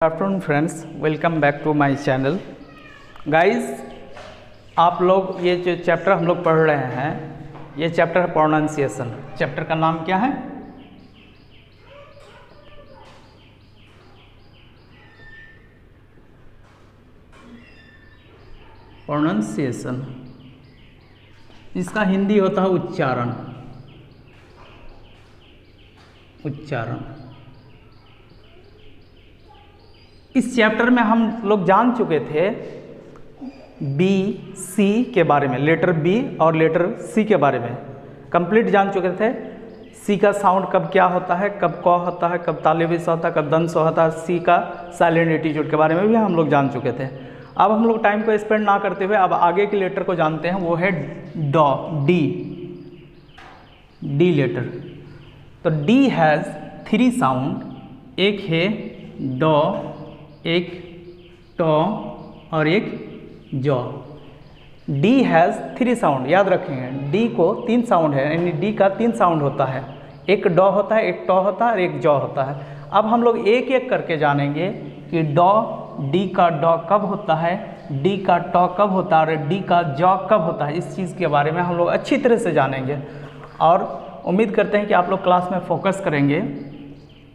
Good afternoon friends, welcome back to my channel. Guys, आप लोग ये जो चैप्टर हम लोग पढ़ रहे हैं, ये चैप्टर है प्रोनाउंसिएशन। चैप्टर का नाम क्या है? प्रोनाउंसिएशन। इसका हिंदी होता है उच्चारण। उच्चारण। इस चैप्टर में हम लोग जान चुके थे बी सी के बारे में, लेटर बी और लेटर सी के बारे में कंप्लीट जान चुके थे। सी का साउंड कब क्या होता है, कब क होता है, कब तालव्य स होता है, कब दंत स होता है। सी का साइलेंट एटीट्यूड के बारे में भी हम लोग जान चुके थे। अब हम लोग टाइम को स्पेंड ना करते हुए अब आगे के लेटर को जानते हैं, वो है डॉ, डी, डी लेटर। तो डी हैज़ 3 साउंड, एक है डॉ, एक टॉ और एक जॉ। डी हैज़ 3 साउंड, याद रखेंगे। डी को 3 साउंड है, यानी डी का 3 साउंड होता है। एक डॉ होता है, एक टॉ होता है और एक जॉ होता है। अब हम लोग एक एक करके जानेंगे कि डॉ, डी का डॉ कब होता है, डी का टॉ कब होता है और डी का जॉ कब होता है। इस चीज़ के बारे में हम लोग अच्छी तरह से जानेंगे और उम्मीद करते हैं कि आप लोग क्लास में फोकस करेंगे।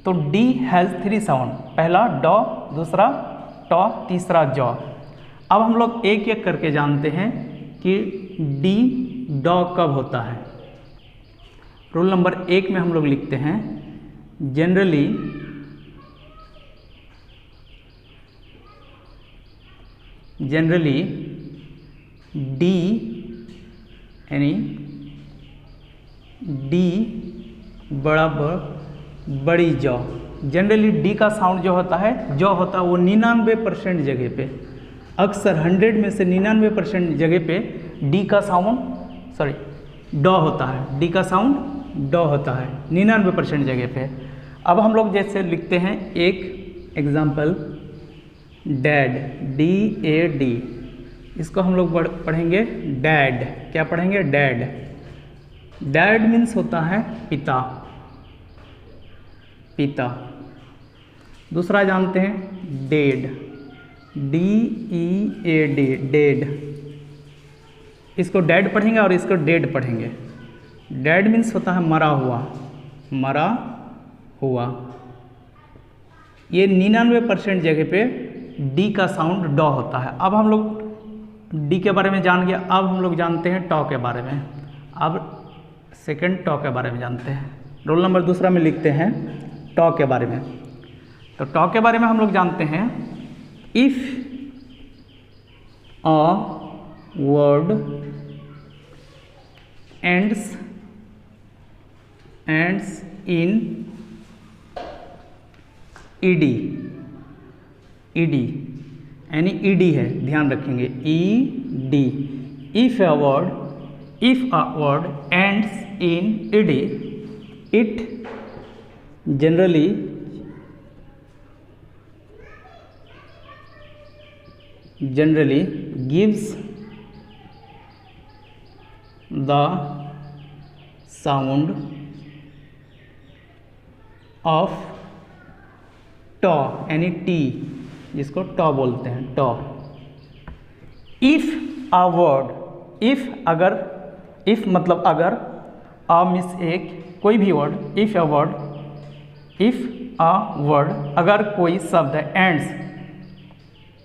तो डी हैज़ 3 साउंड, पहला डॉ, दूसरा टॉ, तीसरा जॉ। अब हम लोग एक एक करके जानते हैं कि डी डॉ कब होता है। रूल नंबर 1 में हम लोग लिखते हैं, जनरली डी, यानी डी बराबर बड़ी जॉ। जनरली डी का साउंड जो होता है, जॉ होता है, वो 99% जगह पे, अक्सर 100 में से 99% जगह पे डी का साउंड डॉ होता है। डी का साउंड डॉ होता है 99% जगह पे। अब हम लोग जैसे लिखते हैं एक example, dad, D A D, इसको हम लोग पढ़ेंगे डैड। क्या पढ़ेंगे? डैड। डैड मीन्स होता है पिता, पिता। दूसरा जानते हैं dead, D E A D, dead. इसको डैड पढ़ेंगे और इसको डेड पढ़ेंगे। डैड मीन्स होता है मरा हुआ, मरा हुआ। ये 99% जगह पे डी का साउंड डॉ होता है। अब हम लोग डी के बारे में जान गया, अब हम लोग जानते हैं टॉ के बारे में। अब सेकंड टॉ के बारे में जानते हैं। रोल नंबर 2 में लिखते हैं टॉ के बारे में। तो टॉ के बारे में हम लोग जानते हैं, if a word ends in ED, ED यानी ईडी है, ध्यान रखेंगे, ED. If a word ends in ED, it generally gives the sound of टॉ, यानी टी, जिसको टॉ बोलते हैं, टॉ। इफ अ वर्ड, इफ अगर, इफ मतलब अगर, अ मीन्स एक, कोई भी word, if a word, if a word, अगर कोई शब्द एंड्स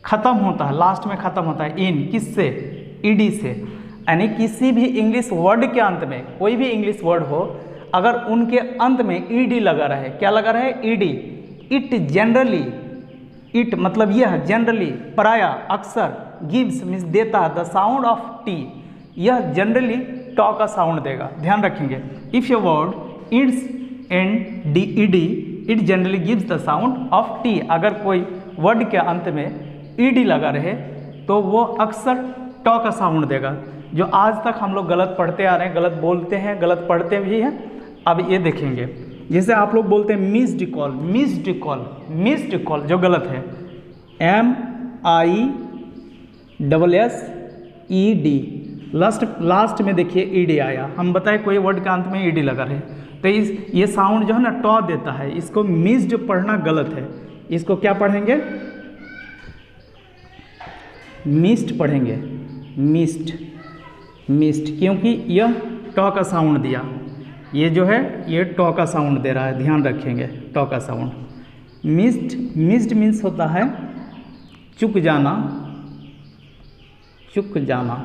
खत्म होता है, लास्ट में खत्म होता है, इन किससे? ईडी से। यानी किसी भी इंग्लिश वर्ड के अंत में, कोई भी इंग्लिश वर्ड हो, अगर उनके अंत में ईडी लगा रहे, क्या लगा रहे? ईडी। इट जनरली, इट मतलब यह, जनरली प्राय, अक्सर, गिव्स मीन्स देता है, द साउंड ऑफ टी, यह जनरली टॉ का साउंड देगा। ध्यान रखेंगे, if a word it's and D ED, it generally gives the sound of T. अगर कोई वर्ड के अंत में ईडी लगा रहे तो वो अक्सर टॉ का साउंड देगा, जो आज तक हम लोग गलत पढ़ते आ रहे हैं, गलत बोलते हैं, गलत पढ़ते भी हैं। अब ये देखेंगे, जैसे आप लोग बोलते हैं missed call, missed call, missed call जो गलत है, MISSED, लास्ट में देखिए ईडी आया। हम बताए कोई वर्ड के अंत में ईडी लगा रहे, तो ये साउंड जो है ना टॉ देता है, इसको मिस्ड पढ़ना गलत है। इसको क्या पढ़ेंगे? मिस्ट पढ़ेंगे, मिस्ट, मिस्ट, क्योंकि यह ट का साउंड दिया, ये जो है ये ट का साउंड दे रहा है, ध्यान रखेंगे ट का साउंड। मिस्ट, मिस्ट मीन्स होता है चुक जाना, चुक जाना।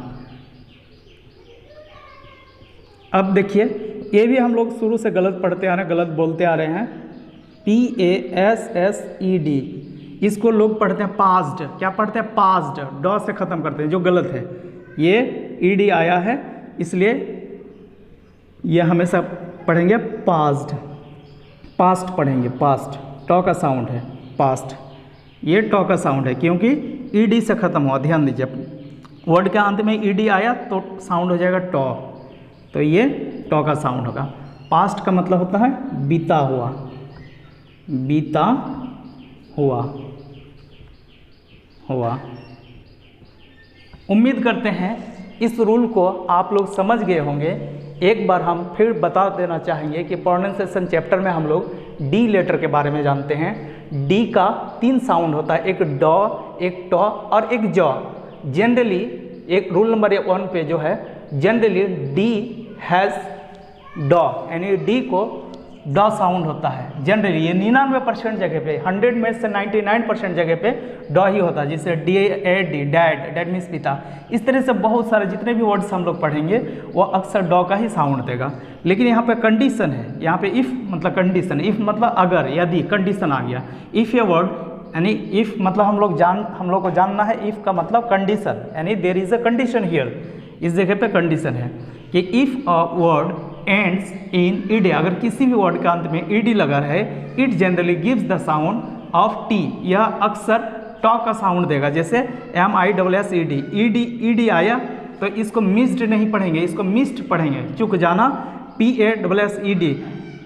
अब देखिए ये भी हम लोग शुरू से गलत पढ़ते आ रहे हैं, गलत बोलते आ रहे हैं। PASSED, इसको लोग पढ़ते हैं पास्ड, क्या पढ़ते हैं? पास्ड, ड से ख़त्म करते हैं, जो गलत है। ये ED आया है इसलिए ये हमेशा पढ़ेंगे पास्ड, पास्ट पढ़ेंगे, पास्ट, ट का साउंड है पास्ट, ये ट का साउंड है क्योंकि ED से ख़त्म हुआ। ध्यान दीजिए, वर्ड के अंत में ED आया तो साउंड हो जाएगा ट, तो ये ट का साउंड होगा। पास्ट का मतलब होता है बीता हुआ, बीता हुआ, हुआ। उम्मीद करते हैं इस रूल को आप लोग समझ गए होंगे। एक बार हम फिर बता देना चाहेंगे कि प्रोनाउंसिएशन चैप्टर में हम लोग डी लेटर के बारे में जानते हैं। डी का 3 साउंड होता है, एक ड, एक ट और एक ज। जनरली एक रूल नंबर 1 पे जो है जनरली डी हैज़ ड, यानी डी को ड साउंड होता है जनरली। ये 99% जगह पे, 100 में से 99% जगह पे ड ही होता है, जिससे DAD, डैड, डैड मीन्स पिता। इस तरह से बहुत सारे जितने भी वर्ड्स हम लोग पढ़ेंगे वो अक्सर ड का ही साउंड देगा। लेकिन यहाँ पे कंडीशन है, यहाँ पे इफ़ मतलब कंडीशन, इफ़ मतलब अगर, यदि, कंडीशन आ गया। इफ़ ये वर्ड यानी इफ़ मतलब हम लोग को जानना है इफ़ का मतलब कंडीशन, यानी there is a condition here, इस जगह पे कंडीशन है कि if a word ends in ed, अगर किसी भी वर्ड के अंत में ed लगा है, it generally gives the sound of T, यह अक्सर ट का साउंड देगा। जैसे MISSED, ed आया तो इसको मिस्ड नहीं पढ़ेंगे, इसको मिस्ड पढ़ेंगे, चुक जाना। PASSED,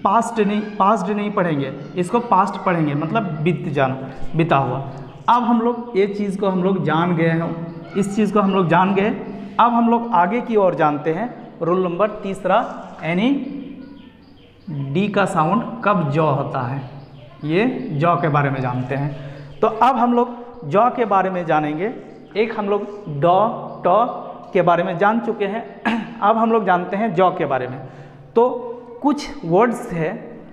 पास्ट नहीं पढ़ेंगे, इसको पास्ट पढ़ेंगे, मतलब बीत जाना, बीता हुआ। अब हम लोग ये चीज़ को हम लोग जान गए हैं, इस चीज़ को हम लोग जान गए। अब हम लोग आगे की ओर जानते हैं रूल नंबर 3, यानी डी का साउंड कब ज होता है, ये ज के बारे में जानते हैं। तो अब हम लोग ज के बारे में जानेंगे। एक हम लोग ड, ट के बारे में जान चुके हैं, अब हम लोग जानते हैं ज के बारे में। तो कुछ वर्ड्स है,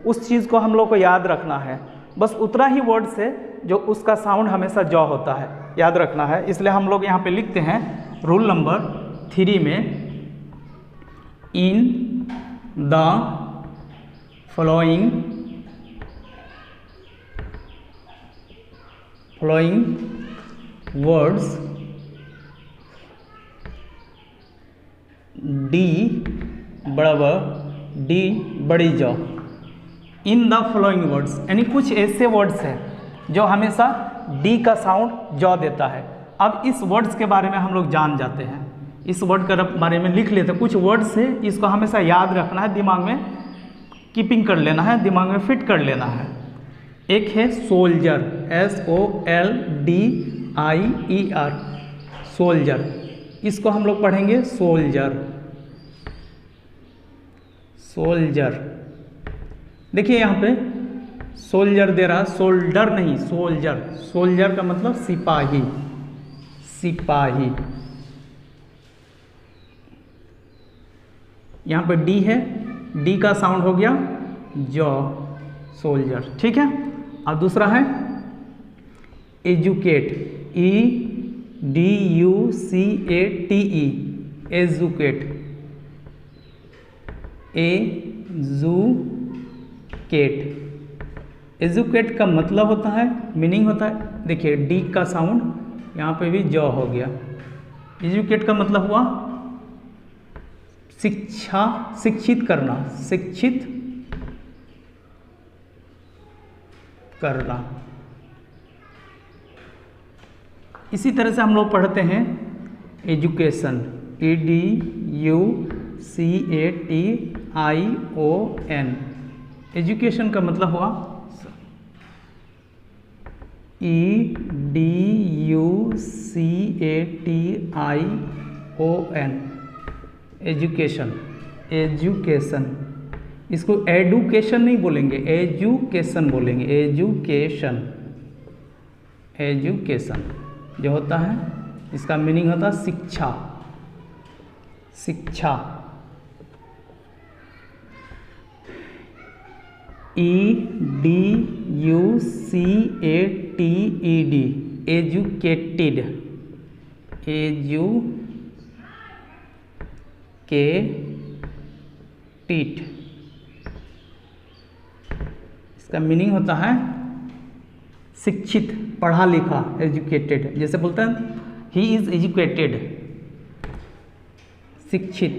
उस चीज़ को हम लोग को याद रखना है, बस उतना ही वर्ड्स है जो उसका साउंड हमेशा ज होता है, याद रखना है। इसलिए हम लोग यहाँ पे लिखते हैं रूल नंबर 3 में, in the following words D बराबर डी बड़ी ज, इन द फॉलोइंग वर्ड्स, यानी कुछ ऐसे वर्ड्स हैं जो हमेशा डी का साउंड ज देता है। अब इस वर्ड्स के बारे में हम लोग जान जाते हैं, इस वर्ड के बारे में लिख लेते हैं। कुछ वर्ड्स है, इसको हमेशा याद रखना है, दिमाग में कीपिंग कर लेना है, दिमाग में फिट कर लेना है। एक है सोल्जर, SOLDIER, सोल्जर, इसको हम लोग पढ़ेंगे सोल्जर, सोल्जर। देखिए यहाँ पे सोल्जर दे रहा, सोल्डर नहीं, सोल्जर, सोल्जर का मतलब सिपाही, सिपाही। यहाँ पे डी है, डी का साउंड हो गया ज, सोल्जर, ठीक है। और दूसरा है educate, EDUCATE, educate, educate. Educate का मतलब होता है, मीनिंग होता है, देखिए डी का साउंड यहाँ पे भी ज हो गया। एजुकेट का मतलब हुआ शिक्षा, शिक्षित करना, शिक्षित करना। इसी तरह से हम लोग पढ़ते हैं एजुकेशन, EDUCATION, एजुकेशन का मतलब हुआ EDUCATION, एजुकेशन, एजुकेशन। इसको एडुकेशन नहीं बोलेंगे, एजुकेशन बोलेंगे, एजुकेशन, एजुकेशन जो होता है इसका मीनिंग होता है शिक्षा, शिक्षा। EDUCATED एजुकेटेड, एजुकेटेड इसका मीनिंग होता है शिक्षित, पढ़ा लिखा, एजुकेटेड। जैसे बोलते हैं ही इज एजुकेटेड, शिक्षित,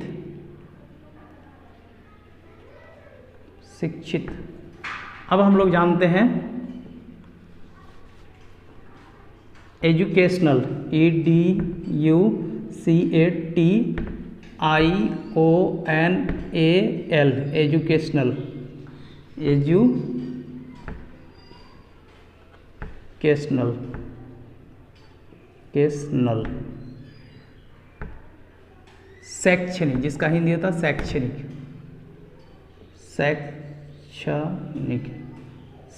शिक्षित। अब हम लोग जानते हैं एजुकेशनल, EDUCATIONAL एजुकेशनल, एजुकेशनल, केशनल। शैक्षणिक जिसका हिंदी होता है शैक्षणिक, शैक्षणिक,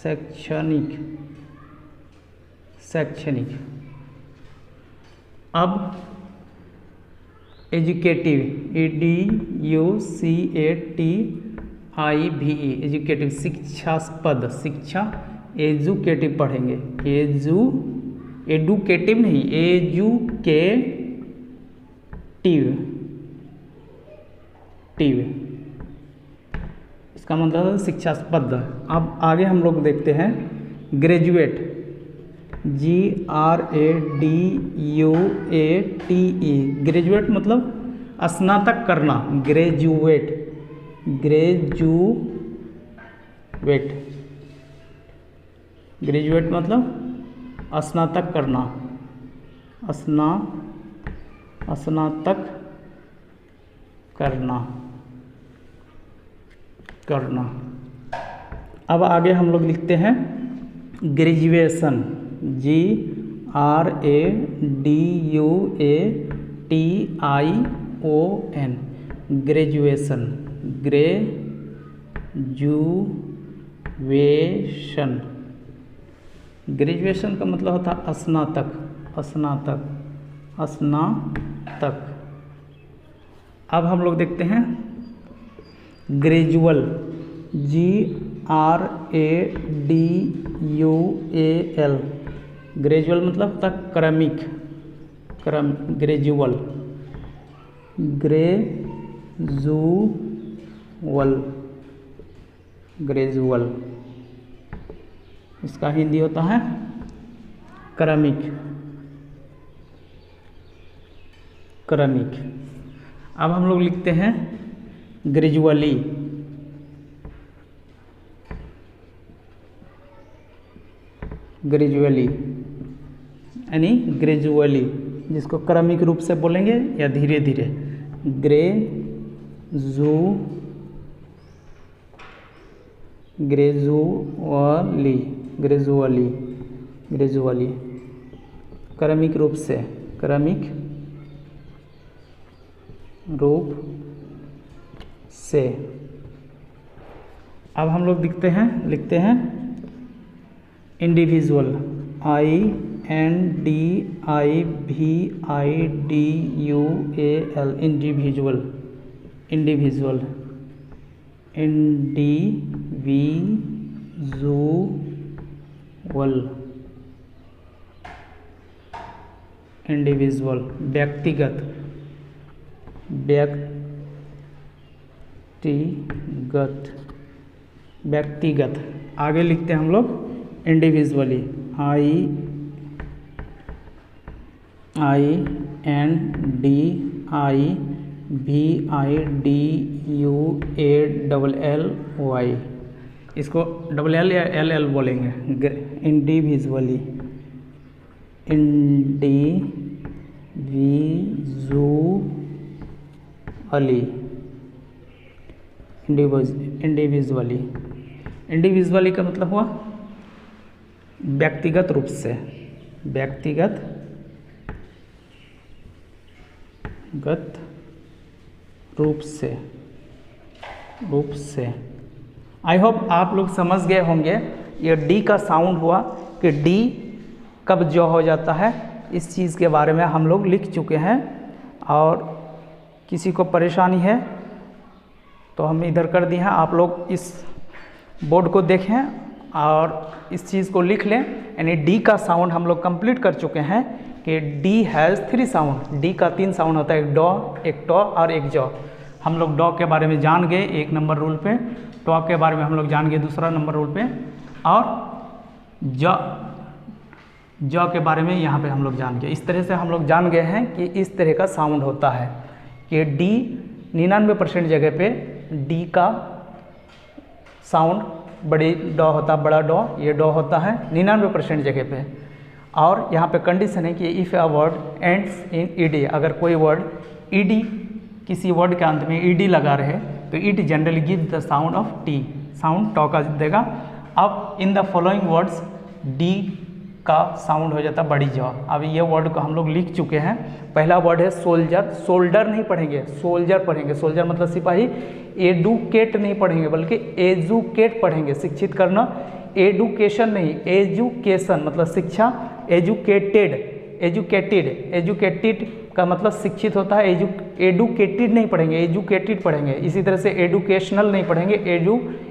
शैक्षणिक, शैक्षणिक। अब एजुकेटिव, EDUCATIVE एजुकेटिव शिक्षास्पद, शिक्षा, एजुकेटिव पढ़ेंगे, एडुकेटिव नहीं, एजुकेटिव, टिव इसका मतलब है शिक्षास्पद। अब आगे हम लोग देखते हैं ग्रेजुएट, GRADUATE ग्रेजुएट मतलब स्नातक करना, ग्रेजुएट, ग्रेजुएट, ग्रेजुएट मतलब स्नातक करना, स्नातक करना, करना। अब आगे हम लोग लिखते हैं graduation, GRADUATION graduation, graduation, graduation का मतलब होता है स्नातक, स्नातक, स्नातक। अब हम लोग देखते हैं ग्रेजुअल, GRADUAL ग्रेजुअल मतलब होता है क्रमिक, क्रम, ग्रेजुअल, ग्रेजुअल, ग्रेजुअल इसका हिंदी होता है क्रमिक, क्रमिक। अब हम लोग लिखते हैं ग्रेजुअली, ग्रेजुअली यानी ग्रेजुअली जिसको क्रमिक रूप से बोलेंगे या धीरे धीरे, ग्रेजुअली, ग्रेजुअली, ग्रेजुअली क्रमिक रूप से, क्रमिक रूप से। अब हम लोग लिखते हैं individual, INDIVIDUAL individual, individual, individual, individual व्यक्तिगत, व्यक्तिगत, व्यक्तिगत। आगे लिखते हैं हम लोग इंडिविजुअली, INDIVIDUALLY इसको डबल एल या LL बोलेंगे, इंडिविजुअली, इंडिविजुअली, इंडिविजुअली, इंडिविजुअली का मतलब हुआ व्यक्तिगत रूप से, व्यक्तिगत रूप से, रूप से। आई होप आप लोग समझ गए होंगे। ये डी का साउंड हुआ कि डी कब ज हो जाता है, इस चीज़ के बारे में हम लोग लिख चुके हैं। और किसी को परेशानी है तो हम इधर कर दिए हैं, आप लोग इस बोर्ड को देखें और इस चीज़ को लिख लें। यानी डी का साउंड हम लोग कंप्लीट कर चुके हैं कि डी हैज़ 3 साउंड। डी का 3 साउंड होता है, एक डॉ, एक टॉ और एक जॉ। हम लोग डॉ के बारे में जान गए 1 नंबर रूल पे, टॉ के बारे में हम लोग जान गए 2 नंबर रूल पे, और जॉ के बारे में यहाँ पे हम लोग जान गए। इस तरह से हम लोग जान गए हैं कि इस तरह का साउंड होता है कि डी 99% जगह पे डी का साउंड बड़ी डॉ होता है, बड़ा डॉ, ये डॉ होता है 99% जगह पे। और यहाँ पे कंडीशन है कि if a word ends in ED, अगर कोई वर्ड ईडी, किसी वर्ड के अंत में ईडी लगा रहे तो it generally give the sound of T, sound टॉ का देगा। अब in the following words D का साउंड हो जाता बड़ी जॉ। अब ये वर्ड को हम लोग लिख चुके हैं। पहला वर्ड है सोल्जर, सोल्डर नहीं पढ़ेंगे, सोल्जर पढ़ेंगे। सोल्जर मतलब सिपाही। एडुकेट नहीं पढ़ेंगे बल्कि एजुकेट पढ़ेंगे, शिक्षित करना। एडुकेशन नहीं, एजुकेशन मतलब शिक्षा। एजुकेटेड, एजुकेटेड, एजुकेटेड का मतलब शिक्षित होता है। एडुकेटेड नहीं पढ़ेंगे, एजुकेटेड पढ़ेंगे। इसी तरह से एडुकेशनल नहीं पढ़ेंगे,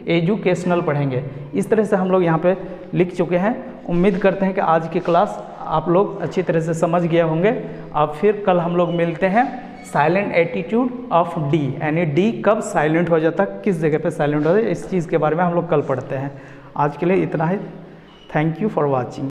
एजुकेशनल पढ़ेंगे। इस तरह से हम लोग यहाँ पे लिख चुके हैं। उम्मीद करते हैं कि आज की क्लास आप लोग अच्छी तरह से समझ गए होंगे। अब फिर कल हम लोग मिलते हैं साइलेंट एटीट्यूड ऑफ डी, यानी डी कब साइलेंट हो जाता है, किस जगह पे साइलेंट हो जाता है, इस चीज़ के बारे में हम लोग कल पढ़ते हैं। आज के लिए इतना ही। Thank you for watching.